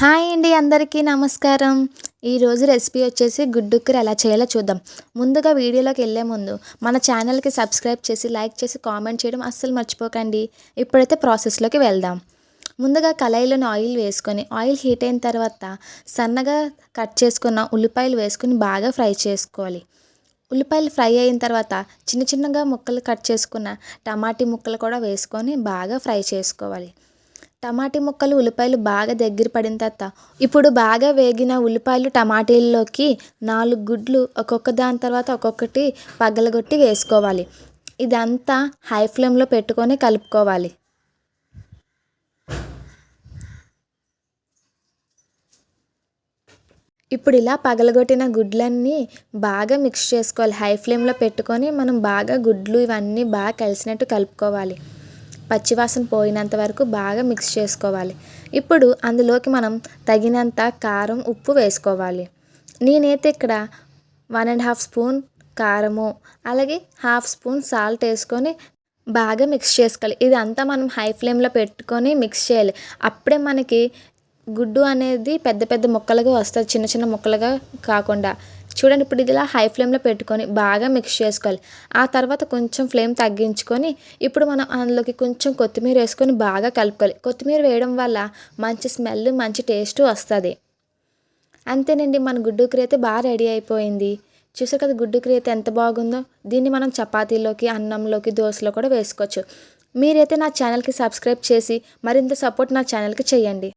Hi అండి, అందరికీ నమస్కారం. ఈరోజు రెసిపీ వచ్చేసి గుడ్డు కూర ఎలా చేయాలో చూద్దాం. ముందుగా వీడియోలోకి వెళ్ళే ముందు మన ఛానల్కి సబ్స్క్రైబ్ చేసి, లైక్ చేసి, కామెంట్ చేయడం అస్సలు మర్చిపోకండి. ఇప్పుడైతే ప్రాసెస్లోకి వెళ్దాం. ముందుగా కళాయిలోని ఆయిల్ వేసుకొని, ఆయిల్ హీట్ అయిన తర్వాత సన్నగా కట్ చేసుకున్న ఉల్లిపాయలు వేసుకొని బాగా ఫ్రై చేసుకోవాలి. ఉల్లిపాయలు ఫ్రై అయిన తర్వాత చిన్న చిన్నగా ముక్కలు కట్ చేసుకున్న టమాటీ ముక్కలు కూడా వేసుకొని బాగా ఫ్రై చేసుకోవాలి. టమాటీ ముక్కలు ఉల్లిపాయలు బాగా దగ్గర పడిన తర్వాత ఇప్పుడు బాగా వేగిన ఉల్లిపాయలు టమాటీల్లోకి 4 గుడ్లు ఒక్కొక్క దాని తర్వాత ఒక్కొక్కటి పగలగొట్టి వేసుకోవాలి. ఇదంతా హై ఫ్లేమ్లో పెట్టుకొని కలుపుకోవాలి. ఇప్పుడు ఇలా పగలగొట్టిన గుడ్లన్నీ బాగా మిక్స్ చేసుకోవాలి. హై ఫ్లేమ్లో పెట్టుకొని మనం బాగా గుడ్లు ఇవన్నీ బాగా కలిసినట్టు కలుపుకోవాలి. పచ్చివాసన పోయినంత వరకు బాగా మిక్స్ చేసుకోవాలి. ఇప్పుడు అందులోకి మనం తగినంత కారం, ఉప్పు వేసుకోవాలి. నేనైతే ఇక్కడ 1½ స్పూన్ కారము, అలాగే ½ స్పూన్ సాల్ట్ వేసుకొని బాగా మిక్స్ చేసుకోవాలి. ఇదంతా మనం హై ఫ్లేమ్లో పెట్టుకొని మిక్స్ చేయాలి. అప్పుడే మనకి గుడ్డు అనేది పెద్ద పెద్ద ముక్కలుగా వస్తుంది, చిన్న చిన్న ముక్కలుగా కాకుండా. చూడండి, ఇప్పుడు ఇది ఇలా హై ఫ్లేమ్లో పెట్టుకొని బాగా మిక్స్ చేసుకోవాలి. ఆ తర్వాత కొంచెం ఫ్లేమ్ తగ్గించుకొని ఇప్పుడు మనం అందులోకి కొంచెం కొత్తిమీర వేసుకొని బాగా కలుపుకోవాలి. కొత్తిమీర వేయడం వల్ల మంచి స్మెల్, మంచి టేస్ట్ వస్తుంది. అంతేనండి, మన గుడ్డు కూర అయితే బాగా రెడీ అయిపోయింది. చూసారు కదా గుడ్డు కూర అయితే ఎంత బాగుందో. దీన్ని మనం చపాతీలోకి, అన్నంలోకి, దోశలో కూడా వేసుకోవచ్చు. మీరైతే నా ఛానల్కి సబ్స్క్రైబ్ చేసి మరింత సపోర్ట్ నా ఛానల్కి చేయండి.